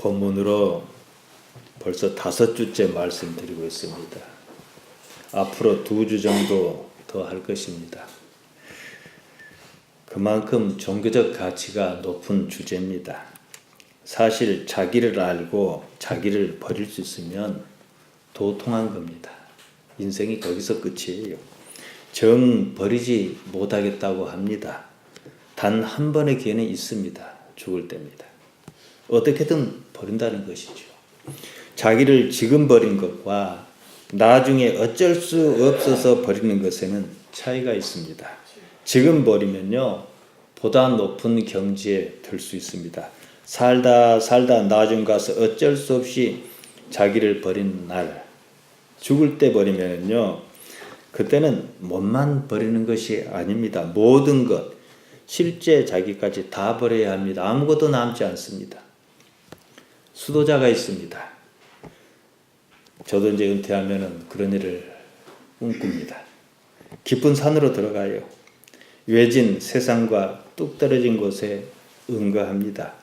본문으로 벌써 5주째 말씀드리고 있습니다. 앞으로 2주 정도 더 할 것입니다. 그만큼 종교적 가치가 높은 주제입니다. 사실 자기를 알고 자기를 버릴 수 있으면 도통한 겁니다. 인생이 거기서 끝이에요. 정 버리지 못하겠다고 합니다. 단 한 번의 기회는 있습니다. 죽을 때입니다. 어떻게든 버린다는 것이죠. 자기를 지금 버린 것과 나중에 어쩔 수 없어서 버리는 것에는 차이가 있습니다. 지금 버리면요, 보다 높은 경지에 들 수 있습니다. 살다 나중 가서 어쩔 수 없이 자기를 버린 날, 죽을 때 버리면요, 그때는 몸만 버리는 것이 아닙니다. 모든 것, 실제 자기까지 다 버려야 합니다. 아무것도 남지 않습니다. 수도자가 있습니다. 저도 이제 은퇴하면은 그런 일을 꿈꿉니다. 깊은 산으로 들어가요. 외진 세상과 뚝 떨어진 곳에 응거합니다.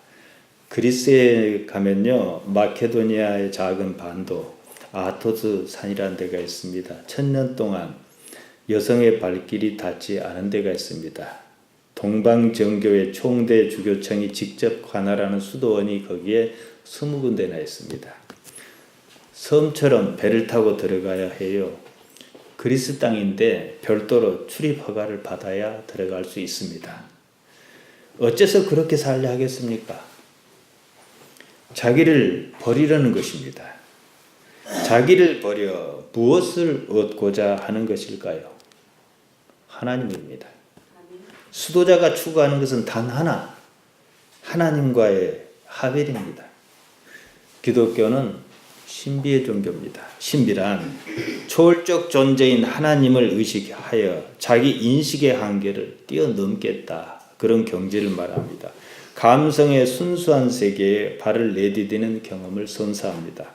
그리스에 가면요, 마케도니아의 작은 반도 아토스 산이라는 데가 있습니다. 1000년 동안 여성의 발길이 닿지 않은 데가 있습니다. 동방정교회 총대 주교청이 직접 관할하는 수도원이 거기에 20군데나 있습니다. 섬처럼 배를 타고 들어가야 해요. 그리스 땅인데 별도로 출입 허가를 받아야 들어갈 수 있습니다. 어째서 그렇게 살려 하겠습니까? 자기를 버리려는 것입니다. 자기를 버려 무엇을 얻고자 하는 것일까요? 하나님입니다. 수도자가 추구하는 것은 단 하나, 하나님과의 화별입니다. 기독교는 신비의 종교입니다. 신비란 초월적 존재인 하나님을 의식하여 자기 인식의 한계를 뛰어넘겠다, 그런 경지를 말합니다. 감성의 순수한 세계에 발을 내디디는 경험을 선사합니다.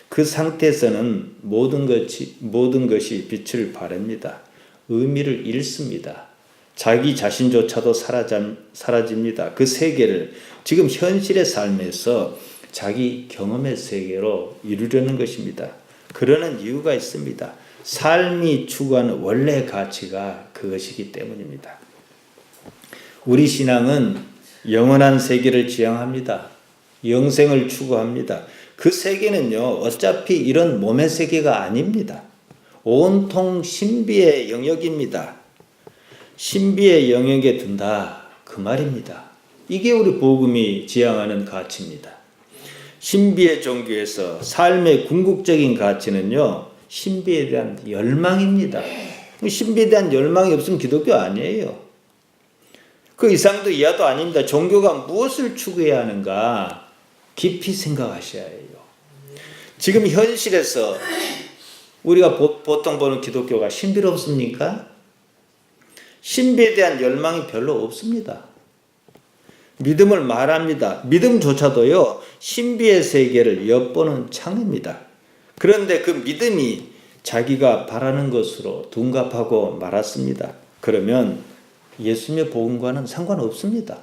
그 상태에서는 모든 것이 빛을 발합니다. 의미를 잃습니다. 자기 자신조차도 사라집니다. 그 세계를 지금 현실의 삶에서 자기 경험의 세계로 이루려는 것입니다. 그러는 이유가 있습니다. 삶이 추구하는 원래 가치가 그것이기 때문입니다. 우리 신앙은 영원한 세계를 지향합니다. 영생을 추구합니다. 그 세계는요, 어차피 이런 몸의 세계가 아닙니다. 온통 신비의 영역입니다. 신비의 영역에 든다, 그 말입니다. 이게 우리 복음이 지향하는 가치입니다. 신비의 종교에서 삶의 궁극적인 가치는요, 신비에 대한 열망입니다. 신비에 대한 열망이 없으면 기독교 아니에요. 그 이상도 이하도 아닙니다. 종교가 무엇을 추구해야 하는가 깊이 생각하셔야 해요. 지금 현실에서 우리가 보통 보는 기독교가 신비롭습니까? 신비에 대한 열망이 별로 없습니다. 믿음을 말합니다. 믿음조차도요, 신비의 세계를 엿보는 창입니다. 그런데 그 믿음이 자기가 바라는 것으로 둔갑하고 말았습니다. 그러면 예수님의 복음과는 상관없습니다.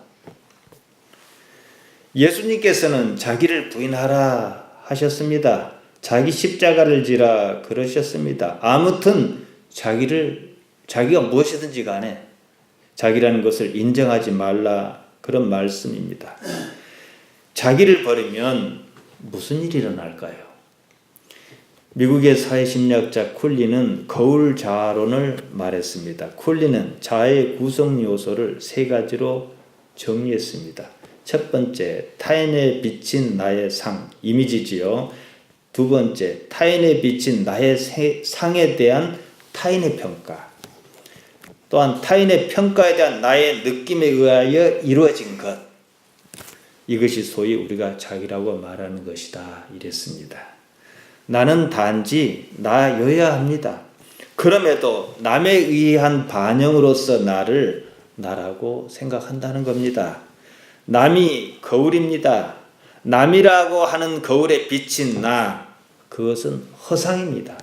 예수님께서는 자기를 부인하라 하셨습니다. 자기 십자가를 지라 그러셨습니다. 아무튼 자기가 무엇이든지 간에 자기라는 것을 인정하지 말라, 그런 말씀입니다. 자기를 버리면 무슨 일이 일어날까요? 미국의 사회심리학자 쿨리는 거울 자아론을 말했습니다. 쿨리는 자아의 구성 요소를 3가지로 정리했습니다. 첫 번째, 타인에 비친 나의 상, 이미지지요. 두 번째, 타인에 비친 나의 상에 대한 타인의 평가. 또한 타인의 평가에 대한 나의 느낌에 의하여 이루어진 것. 이것이 소위 우리가 자기라고 말하는 것이다, 이랬습니다. 나는 단지 나여야 합니다. 그럼에도 남에 의한 반영으로서 나를 나라고 생각한다는 겁니다. 남이 거울입니다. 남이라고 하는 거울에 비친 나, 그것은 허상입니다.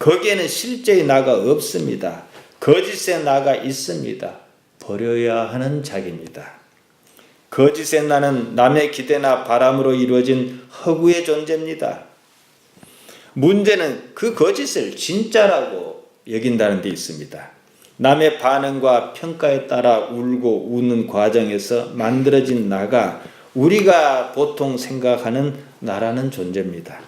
거기에는 실제의 나가 없습니다. 거짓의 나가 있습니다. 버려야 하는 자기입니다. 거짓의 나는 남의 기대나 바람으로 이루어진 허구의 존재입니다. 문제는 그 거짓을 진짜라고 여긴다는 데 있습니다. 남의 반응과 평가에 따라 울고 우는 과정에서 만들어진 나가 우리가 보통 생각하는 나라는 존재입니다.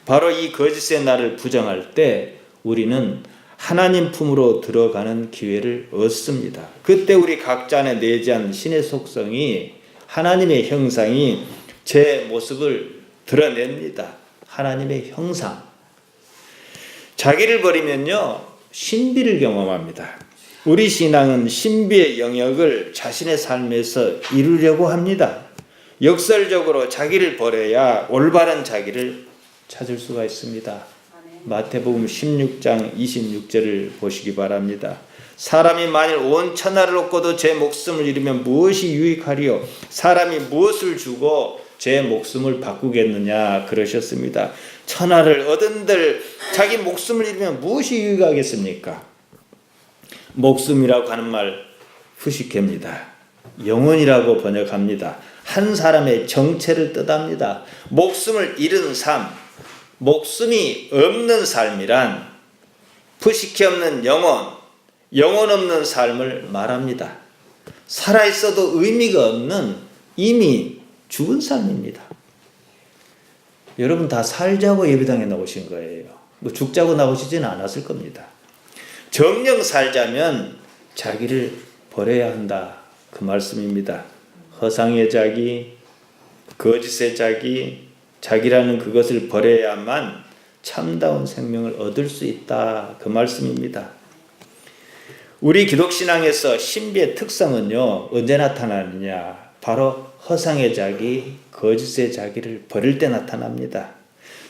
바로 이 거짓의 나를 부정할 때 우리는 하나님 품으로 들어가는 기회를 얻습니다. 그때 우리 각자 안에 내재한 신의 속성이, 하나님의 형상이 제 모습을 드러냅니다. 하나님의 형상. 자기를 버리면요, 신비를 경험합니다. 우리 신앙은 신비의 영역을 자신의 삶에서 이루려고 합니다. 역설적으로 자기를 버려야 올바른 자기를 찾을 수가 있습니다. 마태복음 16장 26절을 보시기 바랍니다. 사람이 만일 온 천하를 얻고도 제 목숨을 잃으면 무엇이 유익하리요? 사람이 무엇을 주고 제 목숨을 바꾸겠느냐 그러셨습니다. 천하를 얻은들 자기 목숨을 잃으면 무엇이 유익하겠습니까? 목숨이라고 하는 말 후식해입니다. 영혼이라고 번역합니다. 한 사람의 정체를 뜻합니다. 목숨을 잃은 삶, 목숨이 없는 삶이란 푸시케 없는 영혼, 영혼 없는 삶을 말합니다. 살아있어도 의미가 없는 이미 죽은 삶입니다. 여러분 다 살자고 예배당에 나오신 거예요. 뭐 죽자고 나오시지는 않았을 겁니다. 정령 살자면 자기를 버려야 한다. 그 말씀입니다. 허상의 자기, 거짓의 자기, 자기라는 그것을 버려야만 참다운 생명을 얻을 수 있다. 그 말씀입니다. 우리 기독신앙에서 신비의 특성은요, 언제 나타나느냐? 바로 허상의 자기, 거짓의 자기를 버릴 때 나타납니다.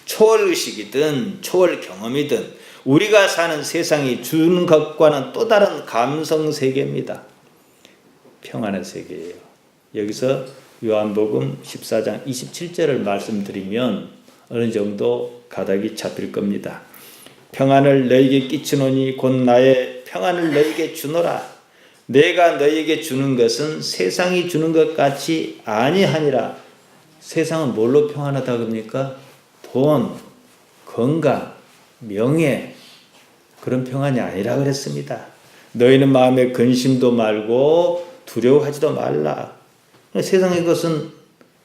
초월의식이든 초월 경험이든 우리가 사는 세상이 주는 것과는 또 다른 감성 세계입니다. 평안의 세계예요. 여기서 요한복음 14장 27절을 말씀드리면 어느 정도 가닥이 잡힐 겁니다. 평안을 너에게 끼치노니 곧 나의 평안을 너에게 주노라. 내가 너에게 주는 것은 세상이 주는 것 같이 아니하니라. 세상은 뭘로 평안하다 그럽니까? 돈, 건강, 명예, 그런 평안이 아니라 그랬습니다. 너희는 마음에 근심도 말고 두려워하지도 말라. 세상의 것은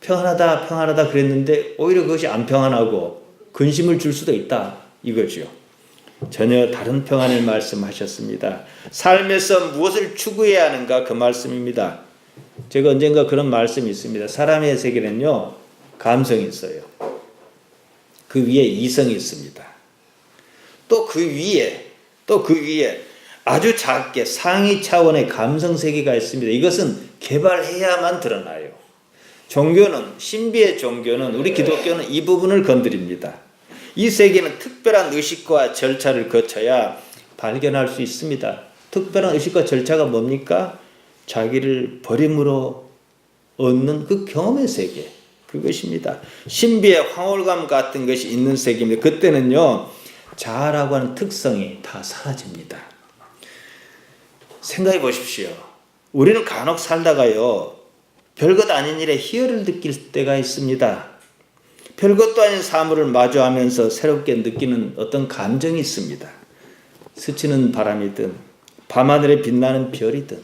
평안하다 그랬는데 오히려 그것이 안 평안하고 근심을 줄 수도 있다 이거죠. 전혀 다른 평안을 말씀하셨습니다. 삶에서 무엇을 추구해야 하는가 그 말씀입니다. 제가 언젠가 그런 말씀이 있습니다. 사람의 세계는요, 감성이 있어요. 그 위에 이성이 있습니다. 또 그 위에 아주 작게 상위 차원의 감성 세계가 있습니다. 이것은 개발해야만 드러나요. 종교는, 신비의 종교는, 우리 기독교는 이 부분을 건드립니다. 이 세계는 특별한 의식과 절차를 거쳐야 발견할 수 있습니다. 특별한 의식과 절차가 뭡니까? 자기를 버림으로 얻는 그 경험의 세계, 그것입니다. 신비의 황홀감 같은 것이 있는 세계입니다. 그때는요, 자아라고 하는 특성이 다 사라집니다. 생각해 보십시오. 우리는 간혹 살다가요, 별것 아닌 일에 희열을 느낄 때가 있습니다. 별것도 아닌 사물을 마주하면서 새롭게 느끼는 어떤 감정이 있습니다. 스치는 바람이든 밤하늘에 빛나는 별이든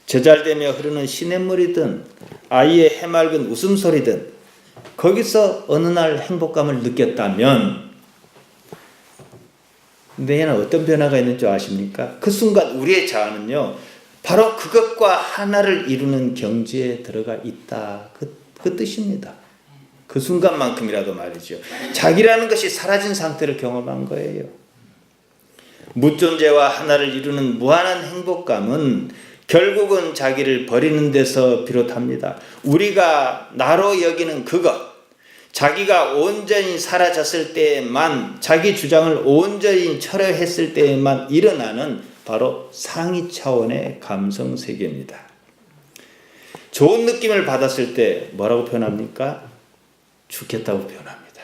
저잘되며 흐르는 시냇물이든 아이의 해맑은 웃음소리든 거기서 어느 날 행복감을 느꼈다면 내에는 어떤 변화가 있는 줄 아십니까? 그 순간 우리의 자아는요, 바로 그것과 하나를 이루는 경지에 들어가 있다. 그 뜻입니다. 그 순간만큼이라도 말이죠. 자기라는 것이 사라진 상태를 경험한 거예요. 무존재와 하나를 이루는 무한한 행복감은 결국은 자기를 버리는 데서 비롯합니다. 우리가 나로 여기는 그것, 자기가 온전히 사라졌을 때에만, 자기 주장을 온전히 철회했을 때에만 일어나는 바로 상위 차원의 감성 세계입니다. 좋은 느낌을 받았을 때 뭐라고 표현합니까? 죽겠다고 표현합니다.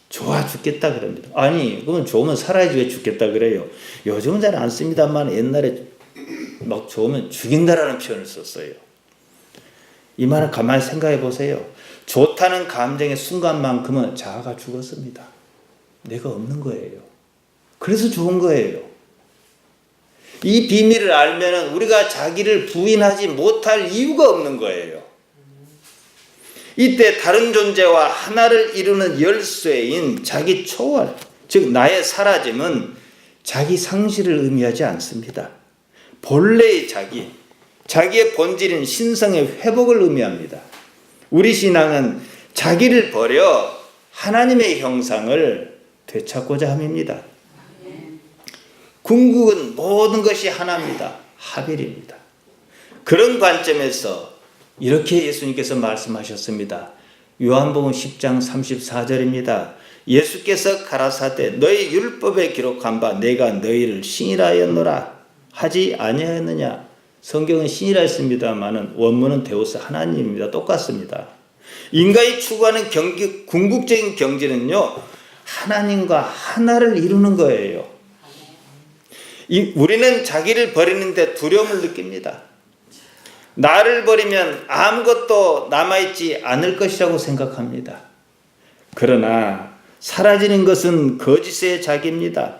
좋아 죽겠다 그럽니다. 아니, 그러면 좋으면 살아야지 왜 죽겠다 그래요? 요즘은 잘 안 씁니다만 옛날에 막 좋으면 죽인다라는 표현을 썼어요. 이 말을 가만히 생각해 보세요. 좋다는 감정의 순간만큼은 자아가 죽었습니다. 내가 없는 거예요. 그래서 좋은 거예요. 이 비밀을 알면은 우리가 자기를 부인하지 못할 이유가 없는 거예요. 이때 다른 존재와 하나를 이루는 열쇠인 자기 초월, 즉 나의 사라짐은 자기 상실을 의미하지 않습니다. 본래의 자기의 본질인 신성의 회복을 의미합니다. 우리 신앙은 자기를 버려 하나님의 형상을 되찾고자 함입니다. 궁극은 모든 것이 하나입니다. 하빌입니다. 그런 관점에서 이렇게 예수님께서 말씀하셨습니다. 요한복음 10장 34절입니다. 예수께서 가라사대 너희 율법에 기록한 바 내가 너희를 신이라 하였노라 하지 아니하였느냐. 성경은 신이라 했습니다마는 원문은 데우스 하나님입니다. 똑같습니다. 인간이 추구하는 궁극적인 경지는요, 하나님과 하나를 이루는 거예요. 우리는 자기를 버리는데 두려움을 느낍니다. 나를 버리면 아무것도 남아있지 않을 것이라고 생각합니다. 그러나 사라지는 것은 거짓의 자기입니다.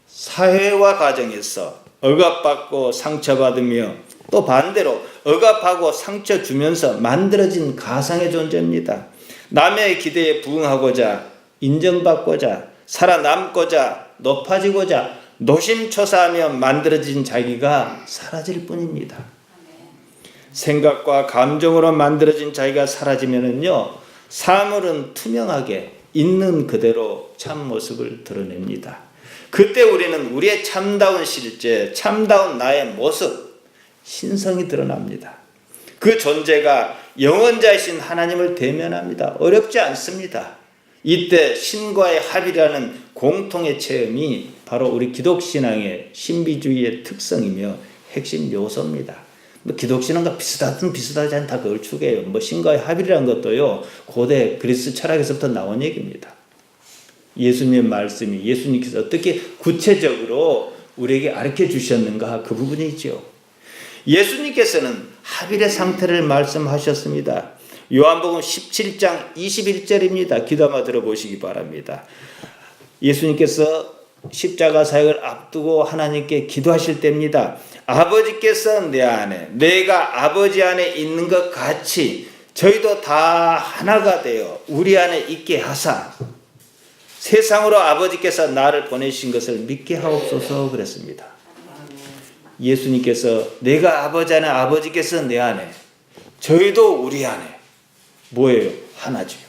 사회와 가정에서 억압받고 상처받으며 또 반대로 억압하고 상처 주면서 만들어진 가상의 존재입니다. 남의 기대에 부응하고자, 인정받고자, 살아남고자, 높아지고자 노심초사하며 만들어진 자기가 사라질 뿐입니다. 생각과 감정으로 만들어진 자기가 사라지면은요, 사물은 투명하게 있는 그대로 참모습을 드러냅니다. 그때 우리는 우리의 참다운 실제, 참다운 나의 모습, 신성이 드러납니다. 그 존재가 영원자이신 하나님을 대면합니다. 어렵지 않습니다. 이때 신과의 합이라는 공통의 체험이 바로 우리 기독신앙의 신비주의의 특성이며 핵심 요소입니다. 기독신앙과 비슷하지 않다 그걸 추구해요. 신과의 합이라는 것도요, 고대 그리스 철학에서부터 나온 얘기입니다. 예수님의 말씀이 예수님께서 어떻게 구체적으로 우리에게 가르쳐 주셨는가 그 부분이죠. 예수님께서는 하빌의 상태를 말씀하셨습니다. 요한복음 17장 21절입니다. 귀담아 들어보시기 바랍니다. 예수님께서 십자가 사역을 앞두고 하나님께 기도하실 때입니다. 아버지께서 내 안에, 내가 아버지 안에 있는 것 같이 저희도 다 하나가 되어 우리 안에 있게 하사 세상으로 아버지께서 나를 보내신 것을 믿게 하옵소서 그랬습니다. 예수님께서 내가 아버지 안에, 아버지께서 내 안에, 저희도 우리 안에 뭐예요? 하나지요.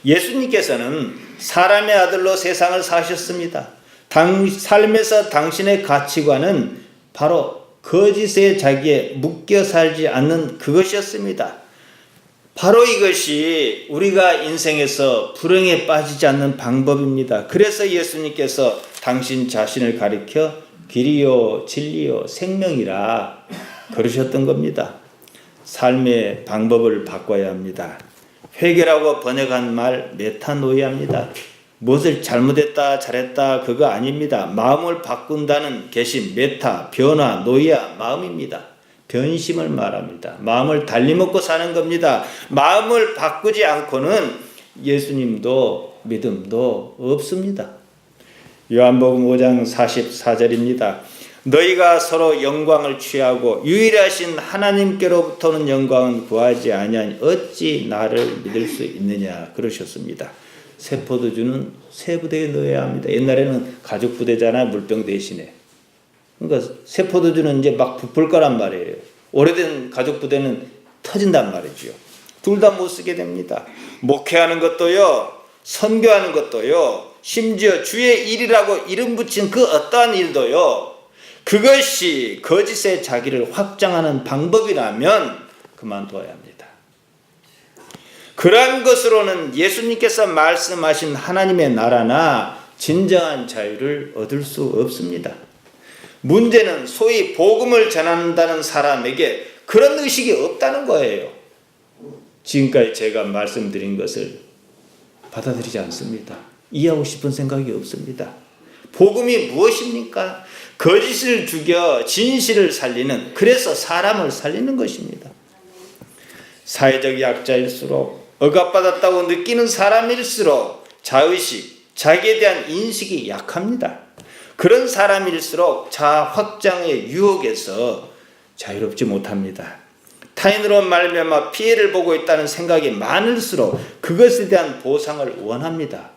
예수님께서는 사람의 아들로 세상을 사셨습니다. 삶에서 당신의 가치관은 바로 거짓의 자기에 묶여 살지 않는 그것이었습니다. 바로 이것이 우리가 인생에서 불행에 빠지지 않는 방법입니다. 그래서 예수님께서 당신 자신을 가리켜 길이요 진리요 생명이라 그러셨던 겁니다. 삶의 방법을 바꿔야 합니다. 회개라고 번역한 말 메타노이아입니다. 무엇을 잘못했다 잘했다 그거 아닙니다. 마음을 바꾼다는 개심, 메타, 변화, 노이아, 마음입니다. 변심을 말합니다. 마음을 달리 먹고 사는 겁니다. 마음을 바꾸지 않고는 예수님도 믿음도 없습니다. 요한복음 5장 44절입니다. 너희가 서로 영광을 취하고 유일하신 하나님께로부터는 영광은 구하지 아니하니 어찌 나를 믿을 수 있느냐 그러셨습니다. 새 포도주는 새 부대에 넣어야 합니다. 옛날에는 가죽 부대잖아요. 물병 대신에. 그러니까 새 포도주는 이제 막 부풀 거란 말이에요. 오래된 가죽 부대는 터진단 말이죠. 둘 다 못 쓰게 됩니다. 목회하는 것도요, 선교하는 것도요, 심지어 주의 일이라고 이름 붙인 그 어떠한 일도요, 그것이 거짓의 자기를 확장하는 방법이라면 그만둬야 합니다. 그러한 것으로는 예수님께서 말씀하신 하나님의 나라나 진정한 자유를 얻을 수 없습니다. 문제는 소위 복음을 전한다는 사람에게 그런 의식이 없다는 거예요. 지금까지 제가 말씀드린 것을 받아들이지 않습니다. 이해하고 싶은 생각이 없습니다. 복음이 무엇입니까? 거짓을 죽여 진실을 살리는, 그래서 사람을 살리는 것입니다. 사회적 약자일수록, 억압받았다고 느끼는 사람일수록 자의식, 자기에 대한 인식이 약합니다. 그런 사람일수록 자아 확장의 유혹에서 자유롭지 못합니다. 타인으로 말미암아 피해를 보고 있다는 생각이 많을수록 그것에 대한 보상을 원합니다.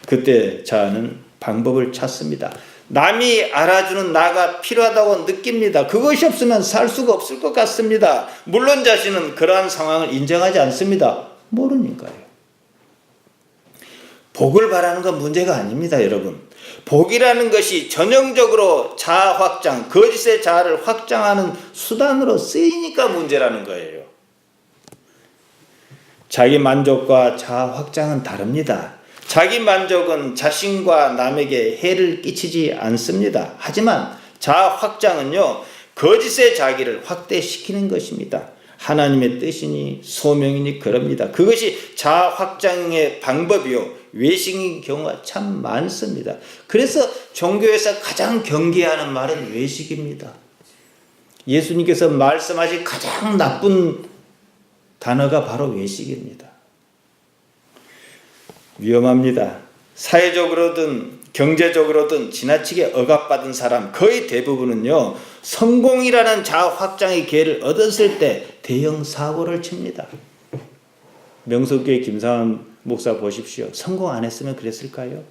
그때 자아는 방법을 찾습니다. 남이 알아주는 나가 필요하다고 느낍니다. 그것이 없으면 살 수가 없을 것 같습니다. 물론 자신은 그러한 상황을 인정하지 않습니다. 모르니까요. 복을 바라는 건 문제가 아닙니다, 여러분. 복이라는 것이 전형적으로 자아 확장, 거짓의 자아를 확장하는 수단으로 쓰이니까 문제라는 거예요. 자기 만족과 자아 확장은 다릅니다. 자기 만족은 자신과 남에게 해를 끼치지 않습니다. 하지만 자아 확장은요, 거짓의 자기를 확대시키는 것입니다. 하나님의 뜻이니 소명이니 그럽니다. 그것이 자아 확장의 방법이요, 외식인 경우가 참 많습니다. 그래서 종교에서 가장 경계하는 말은 외식입니다. 예수님께서 말씀하신 가장 나쁜 단어가 바로 외식입니다. 위험합니다. 사회적으로든 경제적으로든 지나치게 억압받은 사람 거의 대부분은요, 성공이라는 자아 확장의 기회를 얻었을 때 대형 사고를 칩니다. 명석교회 김상환 목사 보십시오. 성공 안 했으면 그랬을까요?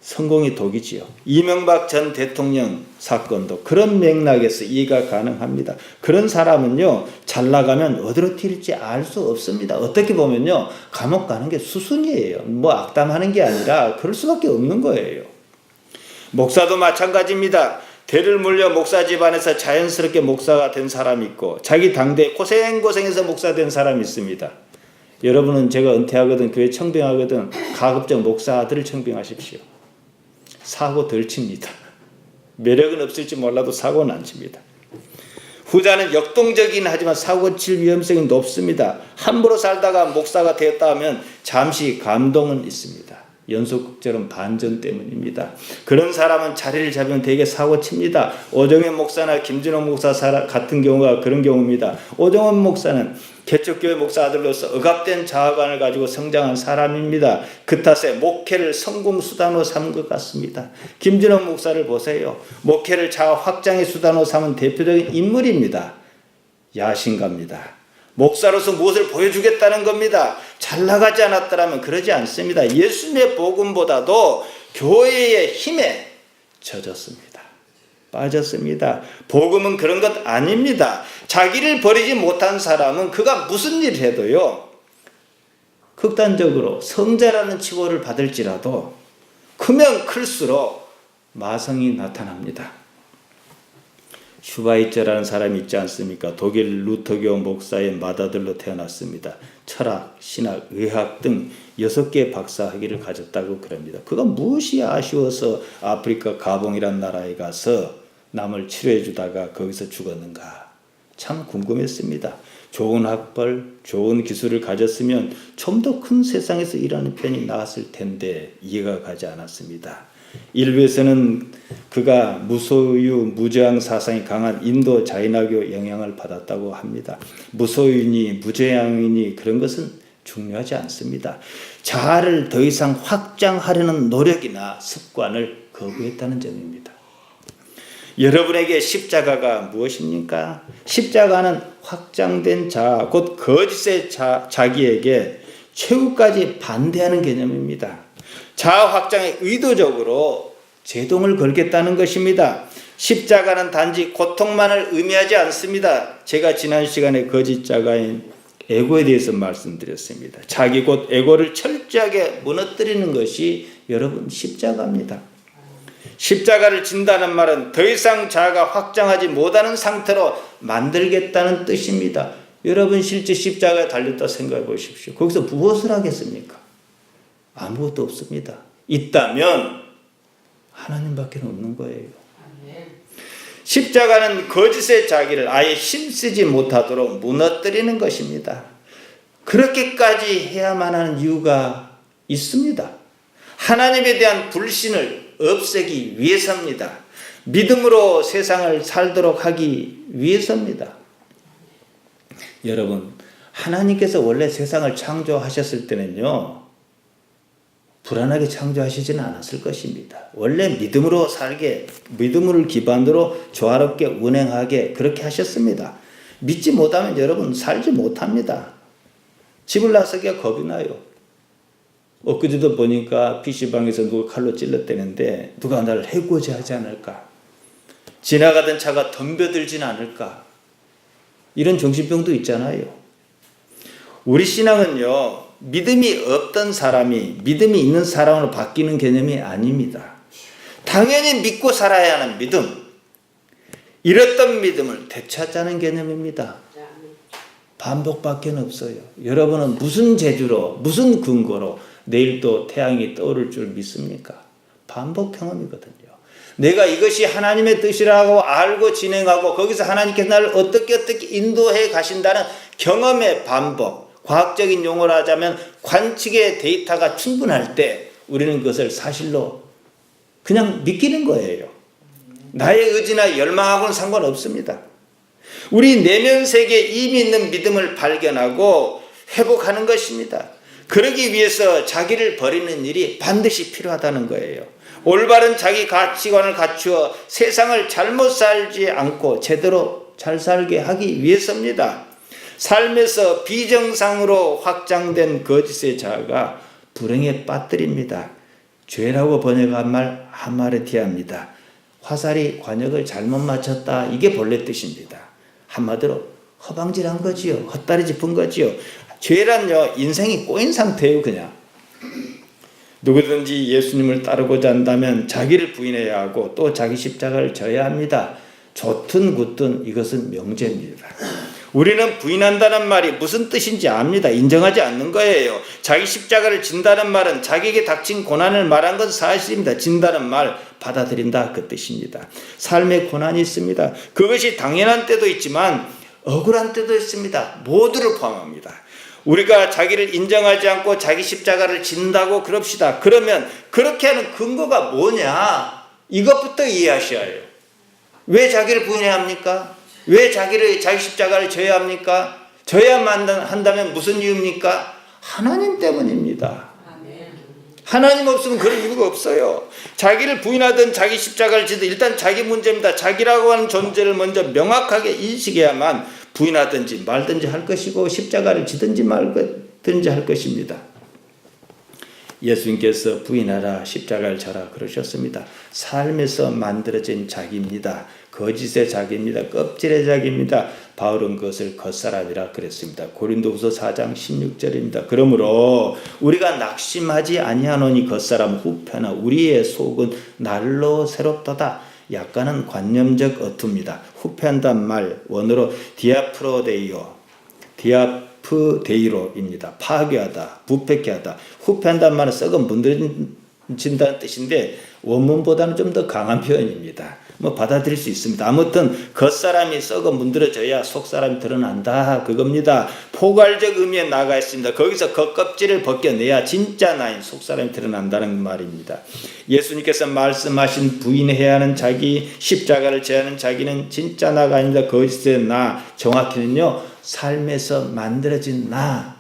성공이 독이지요. 이명박 전 대통령 사건도 그런 맥락에서 이해가 가능합니다. 그런 사람은요, 잘 나가면 어디로 튈지 알 수 없습니다. 어떻게 보면요, 감옥 가는 게 수순이에요. 뭐 악담하는 게 아니라 그럴 수밖에 없는 거예요. 목사도 마찬가지입니다. 대를 물려 목사 집안에서 자연스럽게 목사가 된 사람이 있고, 자기 당대에 고생해서 목사 된 사람이 있습니다. 여러분은 제가 은퇴하거든 교회 청빙하거든 가급적 목사들을 청빙하십시오. 사고 덜 칩니다. 매력은 없을지 몰라도 사고는 안 칩니다. 후자는 역동적이긴 하지만 사고 칠 위험성이 높습니다. 함부로 살다가 목사가 되었다 하면 잠시 감동은 있습니다. 연속극처럼 반전 때문입니다. 그런 사람은 자리를 잡으면 되게 사고 칩니다. 오정현 목사나 김준호 목사 같은 경우가 그런 경우입니다. 오정현 목사는 개척교회 목사 아들로서 억압된 자아관을 가지고 성장한 사람입니다. 그 탓에 목회를 성공수단으로 삼은 것 같습니다. 김준호 목사를 보세요. 목회를 자아 확장의 수단으로 삼은 대표적인 인물입니다. 야신가입니다. 목사로서 무엇을 보여주겠다는 겁니다. 잘 나가지 않았더라면 그러지 않습니다. 예수님의 복음보다도 교회의 힘에 젖었습니다. 빠졌습니다. 복음은 그런 것 아닙니다. 자기를 버리지 못한 사람은 그가 무슨 일을 해도요, 극단적으로 성자라는 칭호를 받을지라도 크면 클수록 마성이 나타납니다. 슈바이처라는 사람이 있지 않습니까? 독일 루터교 목사의 맏아들로 태어났습니다. 철학, 신학, 의학 등 6개의 박사 학위를 가졌다고 그럽니다. 그가 무엇이 아쉬워서 아프리카 가봉이란 나라에 가서 남을 치료해 주다가 거기서 죽었는가? 참 궁금했습니다. 좋은 학벌, 좋은 기술을 가졌으면 좀 더 큰 세상에서 일하는 편이 나았을 텐데 이해가 가지 않았습니다. 일부에서는 그가 무소유, 무저항 사상이 강한 인도 자이나교 영향을 받았다고 합니다. 무소유니 무저항이니 그런 것은 중요하지 않습니다. 자아를 더 이상 확장하려는 노력이나 습관을 거부했다는 점입니다. 여러분에게 십자가가 무엇입니까? 십자가는 확장된 자아, 곧 거짓의 자기에게 최후까지 반대하는 개념입니다. 자아 확장에 의도적으로 제동을 걸겠다는 것입니다. 십자가는 단지 고통만을 의미하지 않습니다. 제가 지난 시간에 거짓 자가인 에고에 대해서 말씀드렸습니다. 자기 곧 에고를 철저하게 무너뜨리는 것이 여러분 십자가입니다. 십자가를 진다는 말은 더 이상 자아가 확장하지 못하는 상태로 만들겠다는 뜻입니다. 여러분 실제 십자가에 달렸다 생각해 보십시오. 거기서 무엇을 하겠습니까? 아무것도 없습니다. 있다면 하나님밖에 없는 거예요. 십자가는 거짓의 자기를 아예 힘쓰지 못하도록 무너뜨리는 것입니다. 그렇게까지 해야만 하는 이유가 있습니다. 하나님에 대한 불신을 없애기 위해서입니다. 믿음으로 세상을 살도록 하기 위해서입니다. 여러분, 하나님께서 원래 세상을 창조하셨을 때는요, 불안하게 창조하시지는 않았을 것입니다. 원래 믿음으로 살게, 믿음을 기반으로 조화롭게 운행하게 그렇게 하셨습니다. 믿지 못하면 여러분 살지 못합니다. 집을 나서기가 겁이 나요. 엊그제도 보니까 PC방에서 누가 칼로 찔렀다는데 누가 나를 해코지 하지 않을까? 지나가던 차가 덤벼들진 않을까? 이런 정신병도 있잖아요. 우리 신앙은요, 믿음이 없던 사람이 믿음이 있는 사람으로 바뀌는 개념이 아닙니다. 당연히 믿고 살아야 하는 믿음, 잃었던 믿음을 되찾자는 개념입니다. 반복밖에 없어요. 여러분은 무슨 재주로, 무슨 근거로 내일 또 태양이 떠오를 줄 믿습니까? 반복 경험이거든요. 내가 이것이 하나님의 뜻이라고 알고 진행하고 거기서 하나님께서 나를 어떻게 인도해 가신다는 경험의 반복, 과학적인 용어로 하자면 관측의 데이터가 충분할 때 우리는 그것을 사실로 그냥 믿기는 거예요. 나의 의지나 열망하고는 상관없습니다. 우리 내면 세계에 이미 있는 믿음을 발견하고 회복하는 것입니다. 그러기 위해서 자기를 버리는 일이 반드시 필요하다는 거예요. 올바른 자기 가치관을 갖추어 세상을 잘못 살지 않고 제대로 잘 살게 하기 위해서입니다. 삶에서 비정상으로 확장된 거짓의 자아가 불행에 빠뜨립니다. 죄라고 번역한 말 하마르티아입니다. 화살이 관역을 잘못 맞췄다. 이게 본래 뜻입니다. 한마디로 허방질한 거지요. 헛다리 짚은 거지요. 죄란요, 인생이 꼬인 상태예요. 그냥 누구든지 예수님을 따르고자 한다면 자기를 부인해야 하고 또 자기 십자가를 져야 합니다. 좋든 굳든 이것은 명제입니다. 우리는 부인한다는 말이 무슨 뜻인지 압니다. 인정하지 않는 거예요. 자기 십자가를 진다는 말은 자기에게 닥친 고난을 말한 건 사실입니다. 진다는 말, 받아들인다 그 뜻입니다. 삶에 고난이 있습니다. 그것이 당연한 때도 있지만 억울한 때도 있습니다. 모두를 포함합니다. 우리가 자기를 인정하지 않고 자기 십자가를 진다고 그럽시다. 그러면 그렇게 하는 근거가 뭐냐? 이것부터 이해하셔야 해요. 왜 자기를 부인해야 합니까? 왜 자기 십자가를 져야 합니까? 져야만 한다면 무슨 이유입니까? 하나님 때문입니다. 하나님 없으면 그런 이유가 없어요. 자기를 부인하든 자기 십자가를 지든 일단 자기 문제입니다. 자기라고 하는 존재를 먼저 명확하게 인식해야만 부인하든지 말든지 할 것이고 십자가를 지든지 말든지 할 것입니다. 예수님께서 부인하라 십자가를 져라 그러셨습니다. 삶에서 만들어진 자기입니다. 거짓의 자기입니다. 껍질의 자기입니다. 바울은 그것을 겉사람이라 그랬습니다. 고린도후서 4장 16절입니다. 그러므로 우리가 낙심하지 아니하노니 겉사람 후패나 우리의 속은 날로 새롭도다. 약간은 관념적 어투입니다. 후패한단 말 원어로 디아프데이로입니다. 파괴하다, 부패케 하다. 후패한단 말은 썩은 문드러진다는 뜻인데 원문보다는 좀 더 강한 표현입니다. 받아들일 수 있습니다. 아무튼 겉사람이 썩어 문드러져야 속사람이 드러난다 그겁니다. 포괄적 의미에 나가 있습니다. 거기서 겉껍질을 벗겨내야 진짜 나인 속사람이 드러난다는 말입니다. 예수님께서 말씀하신 부인해야 하는 자기, 십자가를 져야 하는 자기는 진짜 나가 아닙니다. 거짓의 나, 정확히는요 삶에서 만들어진 나,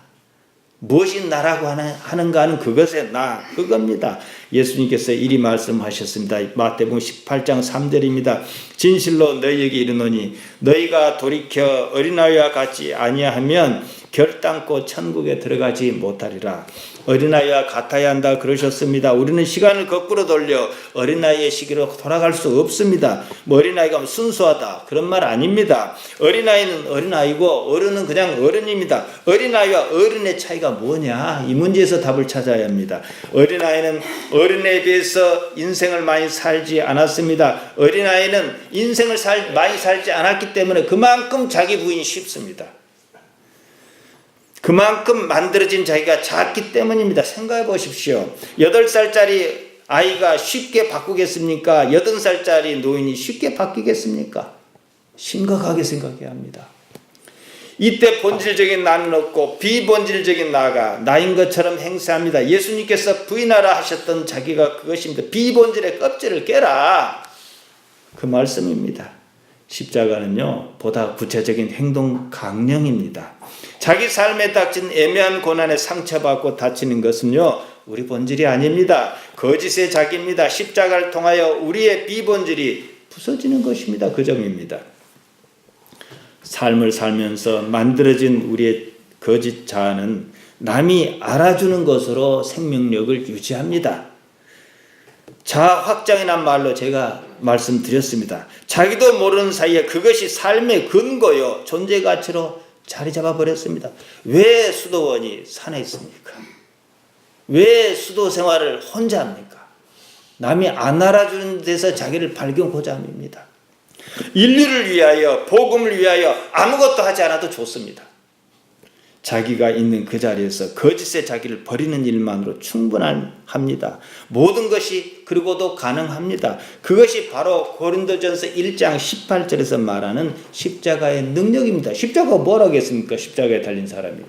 무엇이 나라고 하는가 하는 그것의 나, 그겁니다. 예수님께서 이리 말씀하셨습니다. 마태복음 18장 3절입니다. 진실로 너희에게 이르노니 너희가 돌이켜 어린아이와 같지 아니하면 결단코 천국에 들어가지 못하리라. 어린아이와 같아야 한다 그러셨습니다. 우리는 시간을 거꾸로 돌려 어린아이의 시기로 돌아갈 수 없습니다. 어린아이가 순수하다 그런 말 아닙니다. 어린아이는 어린아이고 어른은 그냥 어른입니다. 어린아이와 어른의 차이가 뭐냐? 이 문제에서 답을 찾아야 합니다. 어린아이는 어른에 비해서 인생을 많이 살지 않았습니다. 어린아이는 인생을 많이 살지 않았기 때문에 그만큼 자기 부인이 쉽습니다. 그만큼 만들어진 자기가 작기 때문입니다. 생각해 보십시오. 8살짜리 아이가 쉽게 바꾸겠습니까? 80살짜리 노인이 쉽게 바뀌겠습니까? 심각하게 생각해야 합니다. 이때 본질적인 나는 없고 비본질적인 나가 나인 것처럼 행세합니다. 예수님께서 부인하라 하셨던 자기가 그것입니다. 비본질의 껍질을 깨라, 그 말씀입니다. 십자가는요, 보다 구체적인 행동 강령입니다. 자기 삶에 닥친 애매한 고난에 상처받고 다치는 것은요, 우리 본질이 아닙니다. 거짓의 자기입니다. 십자가를 통하여 우리의 비본질이 부서지는 것입니다. 그 점입니다. 삶을 살면서 만들어진 우리의 거짓 자아는 남이 알아주는 것으로 생명력을 유지합니다. 자아 확장이란 말로 제가 말씀드렸습니다. 자기도 모르는 사이에 그것이 삶의 근거요, 존재 가치로 자리 잡아버렸습니다. 왜 수도원이 산에 있습니까? 왜 수도 생활을 혼자 합니까? 남이 안 알아주는 데서 자기를 발견하고자 합니다. 인류를 위하여, 복음을 위하여 아무것도 하지 않아도 좋습니다. 자기가 있는 그 자리에서 거짓의 자기를 버리는 일만으로 충분합니다. 모든 것이 그리고도 가능합니다. 그것이 바로 고린도전서 1장 18절에서 말하는 십자가의 능력입니다. 십자가가 뭐라고 했습니까? 십자가에 달린 사람이요.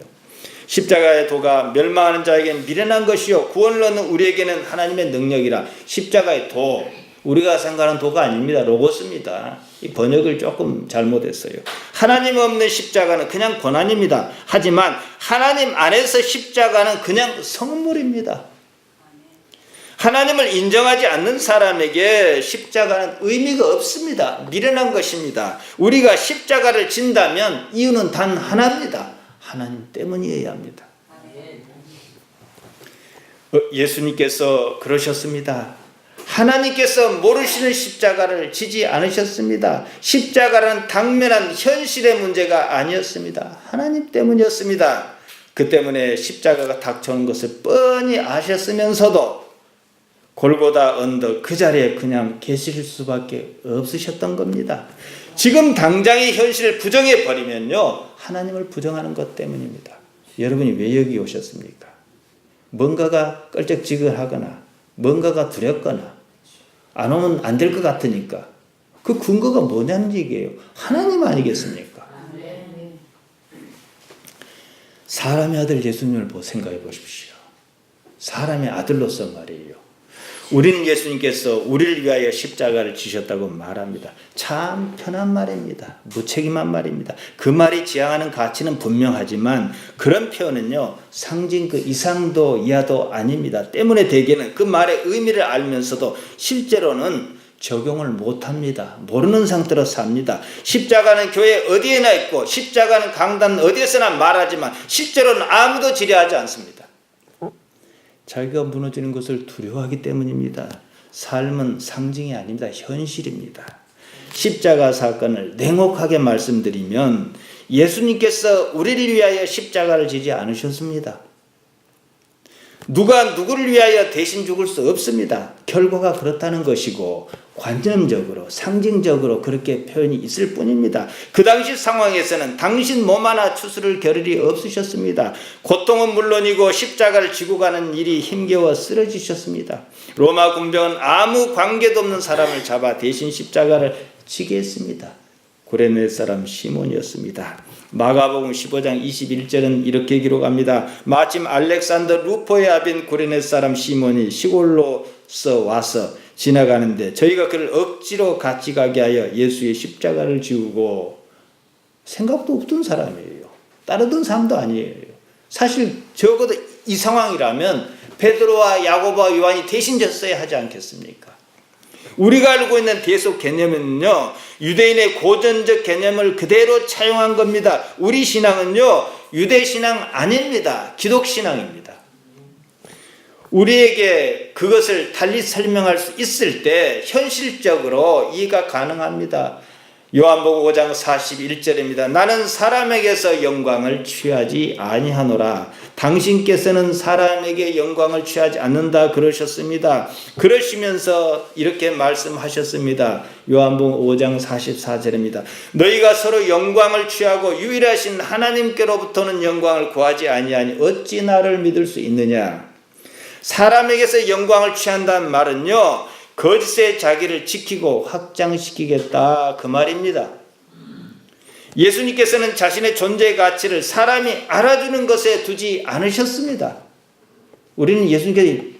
십자가의 도가 멸망하는 자에게는 미련한 것이요 구원을 얻는 우리에게는 하나님의 능력이라. 십자가의 도, 우리가 생각하는 도가 아닙니다. 로고스입니다. 이 번역을 조금 잘못했어요. 하나님 없는 십자가는 그냥 고난입니다. 하지만 하나님 안에서 십자가는 그냥 성물입니다. 하나님을 인정하지 않는 사람에게 십자가는 의미가 없습니다. 미련한 것입니다. 우리가 십자가를 진다면 이유는 단 하나입니다. 하나님 때문이어야 합니다. 예수님께서 그러셨습니다. 하나님께서 모르시는 십자가를 지지 않으셨습니다. 십자가는 당면한 현실의 문제가 아니었습니다. 하나님 때문이었습니다. 그 때문에 십자가가 닥쳐오는 것을 뻔히 아셨으면서도 골고다 언덕 그 자리에 그냥 계실 수밖에 없으셨던 겁니다. 지금 당장의 현실을 부정해 버리면요, 하나님을 부정하는 것 때문입니다. 여러분이 왜 여기 오셨습니까? 뭔가가 껄쩍지근하거나 뭔가가 두렵거나 안 오면 안 될 것 같으니까. 그 근거가 뭐냐는 얘기예요. 하나님 아니겠습니까? 사람의 아들 예수님을 생각해 보십시오. 사람의 아들로서 말이에요. 우리는 예수님께서 우리를 위하여 십자가를 지셨다고 말합니다. 참 편한 말입니다. 무책임한 말입니다. 그 말이 지향하는 가치는 분명하지만 그런 표현은요, 상징 그 이상도 이하도 아닙니다. 때문에 대개는 그 말의 의미를 알면서도 실제로는 적용을 못합니다. 모르는 상태로 삽니다. 십자가는 교회 어디에나 있고 십자가는 강단 어디에서나 말하지만 실제로는 아무도 지뢰하지 않습니다. 자기가 무너지는 것을 두려워하기 때문입니다. 삶은 상징이 아닙니다. 현실입니다. 십자가 사건을 냉혹하게 말씀드리면 예수님께서 우리를 위하여 십자가를 지지 않으셨습니다. 누가 누구를 위하여 대신 죽을 수 없습니다. 결과가 그렇다는 것이고 관념적으로 상징적으로 그렇게 표현이 있을 뿐입니다. 그 당시 상황에서는 당신 몸 하나 추스를 겨를이 없으셨습니다. 고통은 물론이고 십자가를 지고 가는 일이 힘겨워 쓰러지셨습니다. 로마 군병은 아무 관계도 없는 사람을 잡아 대신 십자가를 지게 했습니다. 구레네 사람 시몬이었습니다. 마가복음 15장 21절은 이렇게 기록합니다. 마침 알렉산더 루포의 아빈 구레네 사람 시몬이 시골로서 와서 지나가는데 저희가 그를 억지로 같이 가게 하여 예수의 십자가를 지우고. 생각도 없던 사람이에요. 따르던 사람도 아니에요. 사실 적어도 이 상황이라면 베드로와 야고보와 요한이 대신 졌어야 하지 않겠습니까? 우리가 알고 있는 대속 개념은요, 유대인의 고전적 개념을 그대로 차용한 겁니다. 우리 신앙은요, 유대 신앙 아닙니다. 기독 신앙입니다. 우리에게 그것을 달리 설명할 수 있을 때 현실적으로 이해가 가능합니다. 요한복음 5장 41절입니다. 나는 사람에게서 영광을 취하지 아니하노라. 당신께서는 사람에게 영광을 취하지 않는다 그러셨습니다. 그러시면서 이렇게 말씀하셨습니다. 요한복음 5장 44절입니다. 너희가 서로 영광을 취하고 유일하신 하나님께로부터는 영광을 구하지 아니하니 어찌 나를 믿을 수 있느냐. 사람에게서 영광을 취한다는 말은요, 거짓의 자기를 지키고 확장시키겠다 그 말입니다. 예수님께서는 자신의 존재의 가치를 사람이 알아주는 것에 두지 않으셨습니다. 우리는 예수님께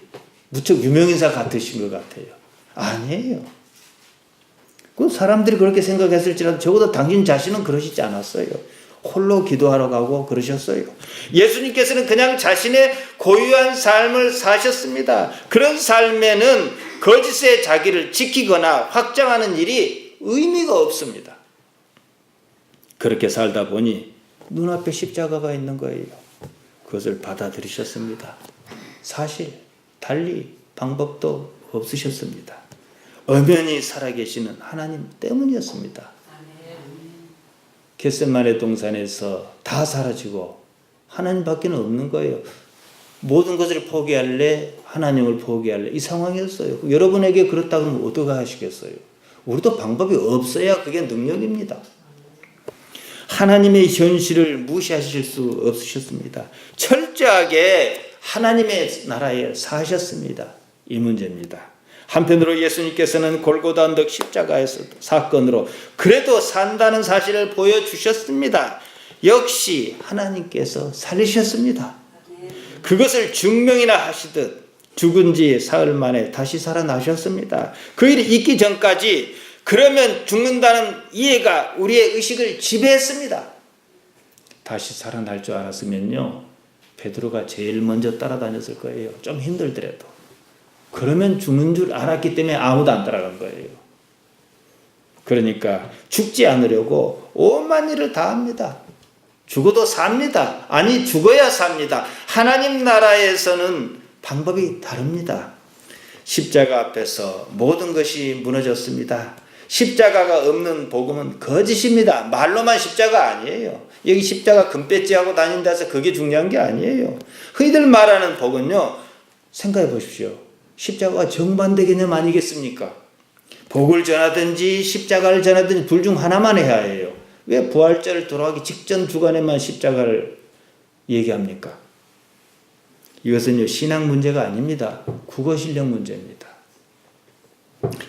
무척 유명인사 같으신 것 같아요. 아니에요. 그 사람들이 그렇게 생각했을지라도 적어도 당신 자신은 그러시지 않았어요. 홀로 기도하러 가고 그러셨어요. 예수님께서는 그냥 자신의 고유한 삶을 사셨습니다. 그런 삶에는 거짓의 자기를 지키거나 확장하는 일이 의미가 없습니다. 그렇게 살다 보니 눈앞에 십자가가 있는 거예요. 그것을 받아들이셨습니다. 사실 달리 방법도 없으셨습니다. 엄연히 살아계시는 하나님 때문이었습니다. 겟세마네 동산에서 다 사라지고 하나님밖에는 없는 거예요. 모든 것을 포기할래? 하나님을 포기할래? 이 상황이었어요. 여러분에게 그렇다고 하면 어떻게 하시겠어요? 우리도 방법이 없어야 그게 능력입니다. 하나님의 현실을 무시하실 수 없으셨습니다. 철저하게 하나님의 나라에 사셨습니다. 이 문제입니다. 한편으로 예수님께서는 골고다 언덕 십자가에서 사건으로 그래도 산다는 사실을 보여주셨습니다. 역시 하나님께서 살리셨습니다. 그것을 증명이나 하시듯 죽은 지 사흘 만에 다시 살아나셨습니다. 그 일이 있기 전까지 그러면 죽는다는 이해가 우리의 의식을 지배했습니다. 다시 살아날 줄 알았으면요, 베드로가 제일 먼저 따라다녔을 거예요. 좀 힘들더라도. 그러면 죽는 줄 알았기 때문에 아무도 안 따라간 거예요. 그러니까 죽지 않으려고 오만 일을 다 합니다. 죽어도 삽니다. 아니, 죽어야 삽니다. 하나님 나라에서는 방법이 다릅니다. 십자가 앞에서 모든 것이 무너졌습니다. 십자가가 없는 복음은 거짓입니다. 말로만 십자가 아니에요. 여기 십자가 금배지하고 다닌다 해서 그게 중요한 게 아니에요. 흔히들 말하는 복은요, 생각해 보십시오. 십자가가 정반대 개념 아니겠습니까? 복을 전하든지 십자가를 전하든지 둘 중 하나만 해야 해요. 왜 부활절 돌아가기 직전 주간에만 십자가를 얘기합니까? 이것은요, 신앙 문제가 아닙니다. 국어 실력 문제입니다.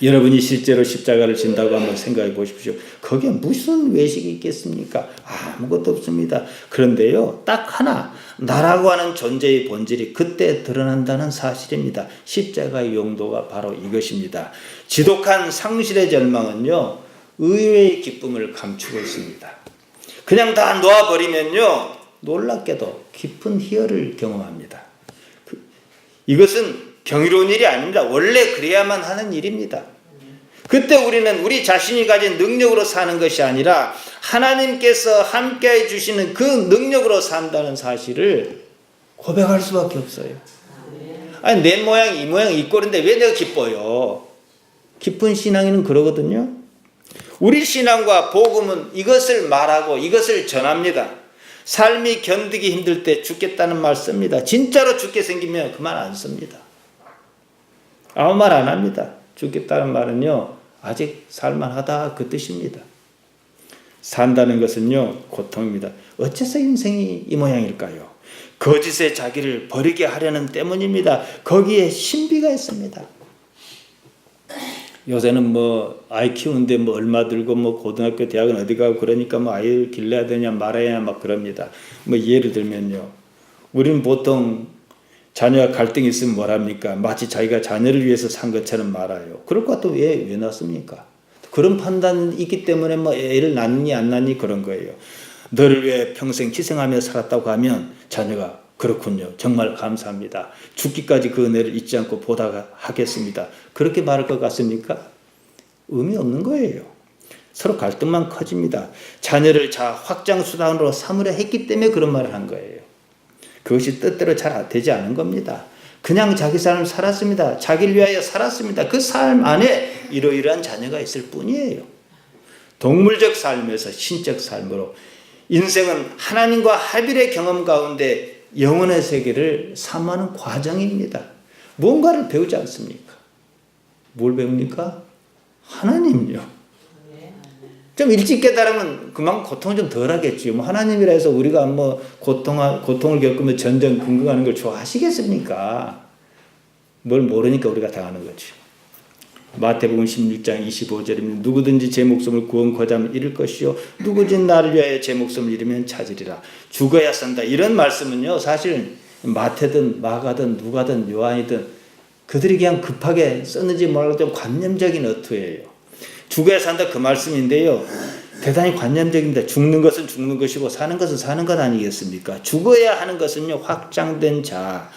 여러분이 실제로 십자가를 진다고 한번 생각해 보십시오. 거기에 무슨 외식이 있겠습니까? 아무것도 없습니다. 그런데요, 딱 하나, 나라고 하는 존재의 본질이 그때 드러난다는 사실입니다. 십자가의 용도가 바로 이것입니다. 지독한 상실의 절망은요, 의외의 기쁨을 감추고 있습니다. 그냥 다 놓아버리면요, 놀랍게도 깊은 희열을 경험합니다. 이것은 경이로운 일이 아닙니다. 원래 그래야만 하는 일입니다. 그때 우리는 우리 자신이 가진 능력으로 사는 것이 아니라 하나님께서 함께해 주시는 그 능력으로 산다는 사실을 고백할 수밖에 없어요. 아니, 내 모양 이 모양 이 꼴인데 왜 내가 기뻐요? 깊은 신앙인은 그러거든요. 우리 신앙과 복음은 이것을 말하고 이것을 전합니다. 삶이 견디기 힘들 때 죽겠다는 말 씁니다. 진짜로 죽게 생기면 그 말 안 씁니다. 아무 말 안 합니다. 죽겠다는 말은요, 아직 살만하다 그 뜻입니다. 산다는 것은요, 고통입니다. 어째서 인생이 이 모양일까요? 거짓의 자기를 버리게 하려는 때문입니다. 거기에 신비가 있습니다. 요새는 뭐 아이 키우는데 뭐 얼마 들고 뭐 고등학교 대학은 어디 가고 그러니까 뭐 아이를 길러야 되냐 말아야 막 그럽니다. 뭐 예를 들면요, 우리는 보통 자녀와 갈등이 있으면 뭐랍니까? 마치 자기가 자녀를 위해서 산 것처럼 말아요. 그럴 것 같으면 왜 낳습니까? 그런 판단이 있기 때문에 뭐 애를 낳니 안 낳니 그런 거예요. 너를 위해 평생 희생하며 살았다고 하면 자녀가 그렇군요. 정말 감사합니다. 죽기까지 그 은혜를 잊지 않고 보답 하겠습니다. 그렇게 말할 것 같습니까? 의미 없는 거예요. 서로 갈등만 커집니다. 자녀를 확장 수단으로 삼으려 했기 때문에 그런 말을 한 거예요. 그것이 뜻대로 잘 되지 않은 겁니다. 그냥 자기 삶을 살았습니다. 자기를 위하여 살았습니다. 그 삶 안에 이러이러한 자녀가 있을 뿐이에요. 동물적 삶에서 신적 삶으로 인생은 하나님과 합일의 경험 가운데 영혼의 세계를 삼하는 과정입니다. 뭔가를 배우지 않습니까? 뭘 배웁니까? 하나님요. 좀 일찍 깨달으면 그만큼 고통을 좀 덜 하겠지. 뭐 하나님이라 해서 우리가 뭐 고통을 겪으면 전전 긍긍하는 걸 좋아하시겠습니까? 뭘 모르니까 우리가 당하는 거지. 마태복음 16장 25절입니다. 누구든지 제 목숨을 구원코자 하면 잃을 것이요 누구든지 나를 위하여 제 목숨을 잃으면 찾으리라. 죽어야 산다. 이런 말씀은요, 사실 마태든 마가든 누가든 요한이든 그들이 그냥 급하게 썼는지 몰라도 좀 관념적인 어투예요. 죽어야 산다 그 말씀인데요, 대단히 관념적입니다. 죽는 것은 죽는 것이고 사는 것은 사는 것 아니겠습니까? 죽어야 하는 것은요, 확장된 자아,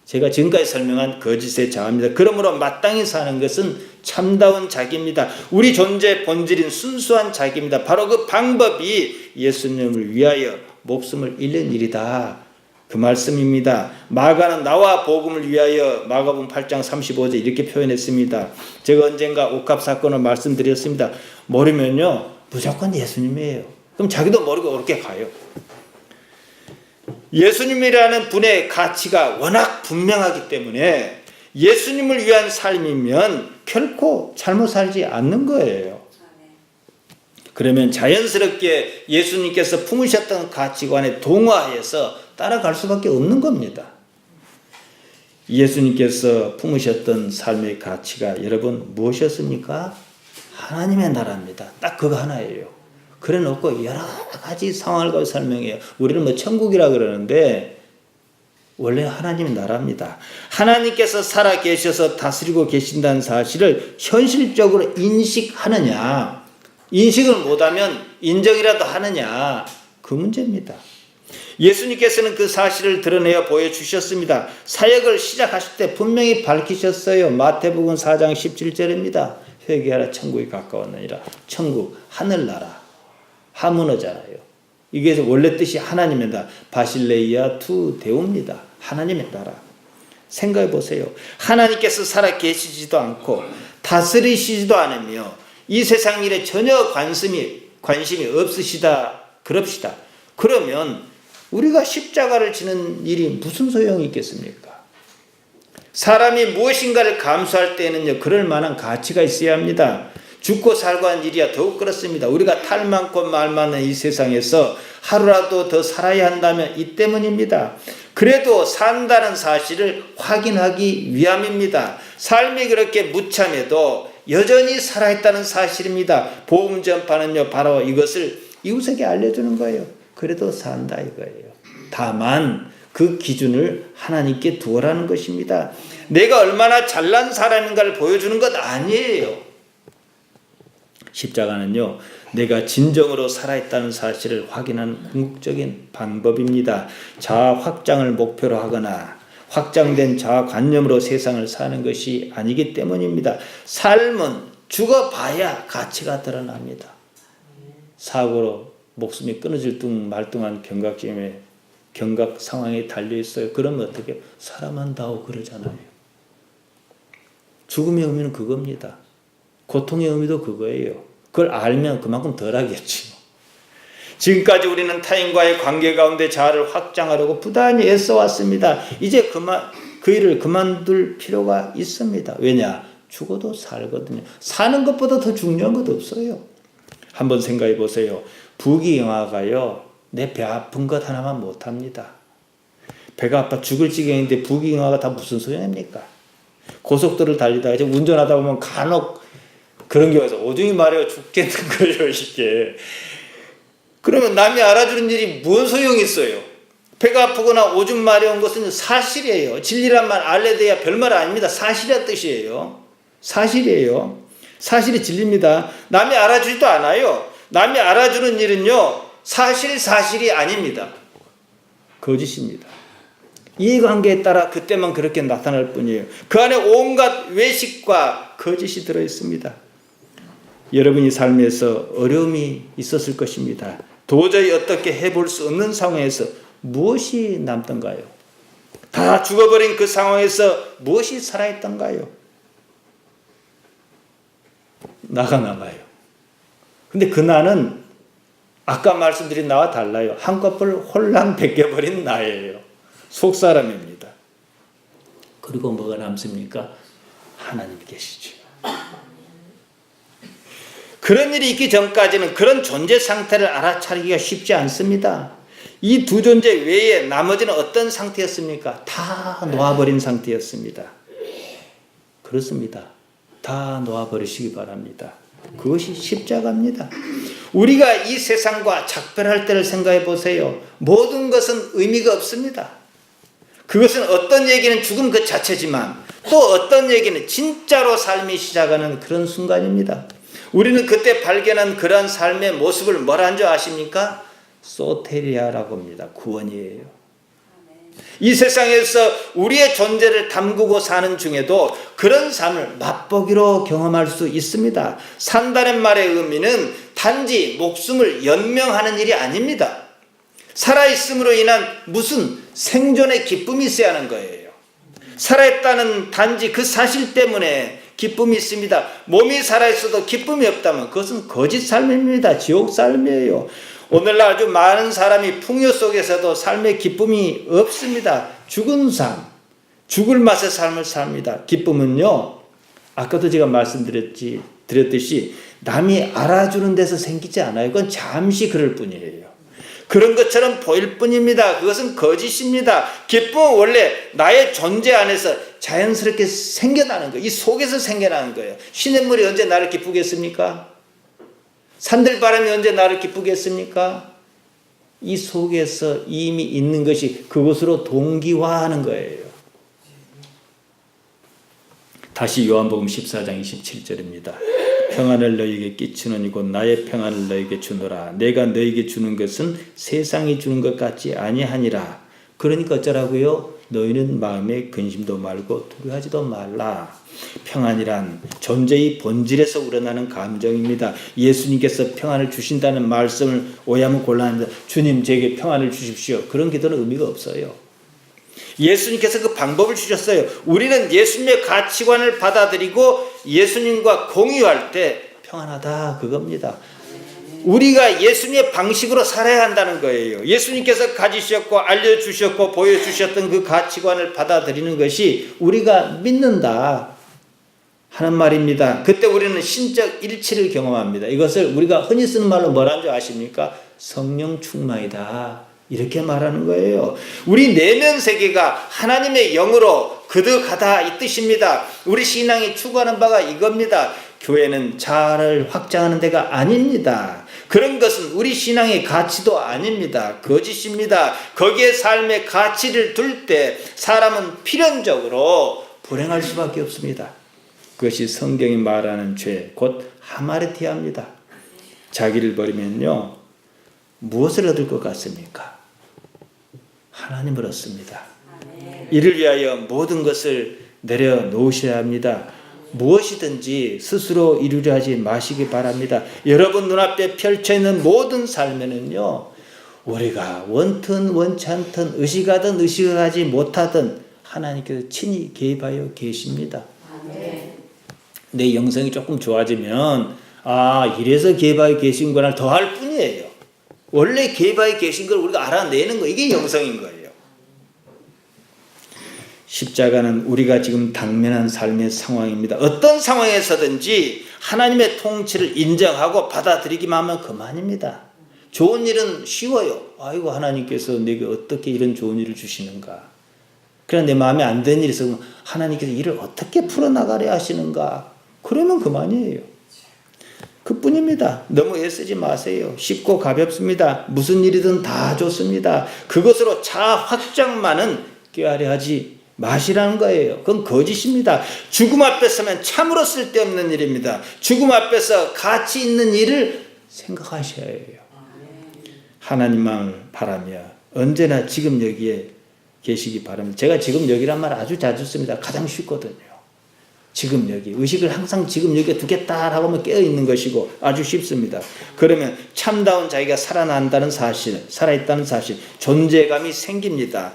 제가 지금까지 설명한 거짓의 자아입니다. 그러므로 마땅히 사는 것은 참다운 자기입니다. 우리 존재의 본질인 순수한 자기입니다. 바로 그 방법이 예수님을 위하여 목숨을 잃는 일이다, 그 말씀입니다. 마가는 나와 복음을 위하여 마가복음 8장 35절 이렇게 표현했습니다. 제가 언젠가 옥합 사건을 말씀드렸습니다. 모르면요 무조건 예수님이에요. 그럼 자기도 모르고 그렇게 가요. 예수님이라는 분의 가치가 워낙 분명하기 때문에 예수님을 위한 삶이면 결코 잘못 살지 않는 거예요. 그러면 자연스럽게 예수님께서 품으셨던 가치관에 동화해서 따라갈 수밖에 없는 겁니다. 예수님께서 품으셨던 삶의 가치가 여러분 무엇이었습니까? 하나님의 나라입니다. 딱 그거 하나예요. 그래 놓고 여러 가지 상황을 가지고 설명해요. 우리는 뭐 천국이라 그러는데 원래 하나님의 나라입니다. 하나님께서 살아 계셔서 다스리고 계신다는 사실을 현실적으로 인식하느냐, 인식을 못하면 인정이라도 하느냐, 그 문제입니다. 예수님께서는 그 사실을 드러내어 보여주셨습니다. 사역을 시작하실 때 분명히 밝히셨어요. 마태복음 4장 17절입니다. 회개하라 천국이 가까웠느니라. 천국, 하늘나라, 하문어잖아요. 이게 원래 뜻이 하나님이다. 바실레이아 투 데오입니다. 하나님의 나라. 생각해 보세요. 하나님께서 살아 계시지도 않고 다스리시지도 않으며 이 세상 일에 전혀 관심이 없으시다 그럽시다. 그러면 우리가 십자가를 지는 일이 무슨 소용이 있겠습니까? 사람이 무엇인가를 감수할 때는요, 그럴 만한 가치가 있어야 합니다. 죽고 살고 하는 일이야 더욱 그렇습니다. 우리가 탈 많고 말 많은 이 세상에서 하루라도 더 살아야 한다면 이 때문입니다. 그래도 산다는 사실을 확인하기 위함입니다. 삶이 그렇게 무참해도 여전히 살아있다는 사실입니다. 복음 전파는요, 바로 이것을 이웃에게 알려주는 거예요. 그래도 산다 이거예요. 다만 그 기준을 하나님께 두어라는 것입니다. 내가 얼마나 잘난 사람인가를 보여주는 것 아니에요. 십자가는요, 내가 진정으로 살아있다는 사실을 확인하는 궁극적인 방법입니다. 자아 확장을 목표로 하거나 확장된 자아 관념으로 세상을 사는 것이 아니기 때문입니다. 삶은 죽어봐야 가치가 드러납니다. 사고로 목숨이 끊어질 둥 말둥한 경각 상황에 달려있어요. 그러면 어떻게? 사람한다고 그러잖아요. 죽음의 의미는 그겁니다. 고통의 의미도 그거예요. 그걸 알면 그만큼 덜하겠지. 지금까지 우리는 타인과의 관계 가운데 자아를 확장하려고 부단히 애써왔습니다. 이제 그 일을 그만둘 필요가 있습니다. 왜냐? 죽어도 살거든요. 사는 것보다 더 중요한 것 없어요. 한번 생각해 보세요. 부귀영화가요, 내 배 아픈 것 하나만 못합니다. 배가 아파 죽을 지경인데 부귀영화가 다 무슨 소용입니까? 고속도로를 달리다가 이제 운전하다 보면 간혹 그런 경우에서 오중이 말해요. 죽겠는 거예요, 이게. 그러면 남이 알아주는 일이 뭔 소용이 있어요? 배가 아프거나 오줌 마려운 것은 사실이에요. 진리란 말 알레데야 별말 아닙니다. 사실이란 뜻이에요. 사실이에요. 사실이 진리입니다. 남이 알아주지도 않아요. 남이 알아주는 일은요, 사실이 아닙니다. 거짓입니다. 이해관계에 따라 그때만 그렇게 나타날 뿐이에요. 그 안에 온갖 외식과 거짓이 들어있습니다. 여러분이 삶에서 어려움이 있었을 것입니다. 도저히 어떻게 해볼 수 없는 상황에서 무엇이 남던가요? 다 죽어버린 그 상황에서 무엇이 살아있던가요? 나가 남아요. 근데 그 나는 아까 말씀드린 나와 달라요. 한꺼풀 홀랑 벗겨버린 나예요. 속사람입니다. 그리고 뭐가 남습니까? 하나님 계시죠. 그런 일이 있기 전까지는 그런 존재 상태를 알아차리기가 쉽지 않습니다. 이 두 존재 외에 나머지는 어떤 상태였습니까? 다 놓아버린 상태였습니다. 그렇습니다. 다 놓아버리시기 바랍니다. 그것이 십자가입니다. 우리가 이 세상과 작별할 때를 생각해 보세요. 모든 것은 의미가 없습니다. 그것은 어떤 얘기는 죽음 그 자체지만 또 어떤 얘기는 진짜로 삶이 시작하는 그런 순간입니다. 우리는 그때 발견한 그런 삶의 모습을 뭐라는 줄 아십니까? 소테리아라고 합니다. 구원이에요. 이 세상에서 우리의 존재를 담그고 사는 중에도 그런 삶을 맛보기로 경험할 수 있습니다. 산다는 말의 의미는 단지 목숨을 연명하는 일이 아닙니다. 살아있음으로 인한 무슨 생존의 기쁨이 있어야 하는 거예요. 살아있다는 단지 그 사실 때문에 기쁨이 있습니다. 몸이 살아있어도 기쁨이 없다면 그것은 거짓 삶입니다. 지옥 삶이에요. 오늘날 아주 많은 사람이 풍요 속에서도 삶의 기쁨이 없습니다. 죽은 삶, 죽을 맛의 삶을 삽니다. 기쁨은요, 아까도 제가 말씀드렸듯이 남이 알아주는 데서 생기지 않아요. 그건 잠시 그럴 뿐이에요. 그런 것처럼 보일 뿐입니다. 그것은 거짓입니다. 기쁨은 원래 나의 존재 안에서 자연스럽게 생겨나는 거예요. 이 속에서 생겨나는 거예요. 시냇물이 언제 나를 기쁘겠습니까? 산들바람이 언제 나를 기쁘겠습니까? 이 속에서 이미 있는 것이 그곳으로 동기화하는 거예요. 다시 요한복음 14장 27절입니다. 평안을 너희에게 끼치노니 곧 나의 평안을 너희에게 주노라. 내가 너희에게 주는 것은 세상이 주는 것 같지 아니하니라. 그러니까 어쩌라고요? 너희는 마음에 근심도 말고 두려워하지도 말라. 평안이란 존재의 본질에서 우러나는 감정입니다. 예수님께서 평안을 주신다는 말씀을 오해하면 곤란합니다. 주님 제게 평안을 주십시오. 그런 기도는 의미가 없어요. 예수님께서 그 방법을 주셨어요. 우리는 예수님의 가치관을 받아들이고 예수님과 공유할 때 평안하다 그겁니다. 우리가 예수님의 방식으로 살아야 한다는 거예요. 예수님께서 가지셨고 알려주셨고 보여주셨던 그 가치관을 받아들이는 것이 우리가 믿는다 하는 말입니다. 그때 우리는 신적 일치를 경험합니다. 이것을 우리가 흔히 쓰는 말로 뭐라는 줄 아십니까? 성령 충만이다. 이렇게 말하는 거예요. 우리 내면 세계가 하나님의 영으로 거듭하다 이 뜻입니다. 우리 신앙이 추구하는 바가 이겁니다. 교회는 자아를 확장하는 데가 아닙니다. 그런 것은 우리 신앙의 가치도 아닙니다. 거짓입니다. 거기에 삶의 가치를 둘 때 사람은 필연적으로 불행할 수밖에 없습니다. 그것이 성경이 말하는 죄, 곧 하마르티아입니다. 자기를 버리면요, 무엇을 얻을 것 같습니까? 하나님을 얻습니다. 이를 위하여 모든 것을 내려놓으셔야 합니다. 무엇이든지 스스로 이루려 하지 마시기 바랍니다. 여러분 눈앞에 펼쳐있는 모든 삶에는요, 우리가 원튼 원치 않든 의식하든 의식하지 못하든 하나님께서 친히 개입하여 계십니다. 내 영성이 조금 좋아지면 이래서 개입하여 계신 거나 더 할 뿐이에요. 원래 개입하여 계신 걸 우리가 알아내는 거, 이게 영성인 거예요. 십자가는 우리가 지금 당면한 삶의 상황입니다. 어떤 상황에서든지 하나님의 통치를 인정하고 받아들이기만 하면 그만입니다. 좋은 일은 쉬워요. 아이고 하나님께서 내게 어떻게 이런 좋은 일을 주시는가. 그러나 내 마음에 안 드는 일이 있으면 하나님께서 이를 어떻게 풀어나가려 하시는가. 그러면 그만이에요. 그뿐입니다. 너무 애쓰지 마세요. 쉽고 가볍습니다. 무슨 일이든 다 좋습니다. 그것으로 자아 확장만은 꾀하려 하지 마시라는 거예요. 그건 거짓입니다. 죽음 앞에 서면 참으로 쓸데없는 일입니다. 죽음 앞에서 가치 있는 일을 생각하셔야 해요. 하나님만을 바라며 언제나 지금 여기에 계시기 바랍니다. 제가 지금 여기란 말 아주 자주 씁니다. 가장 쉽거든요. 지금 여기. 의식을 항상 지금 여기에 두겠다라고 하면 깨어있는 것이고 아주 쉽습니다. 그러면 참다운 자기가 살아난다는 사실, 살아있다는 사실, 존재감이 생깁니다.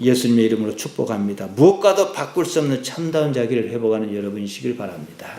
예수님의 이름으로 축복합니다. 무엇과도 바꿀 수 없는 참다운 자기를 회복하는 여러분이시길 바랍니다.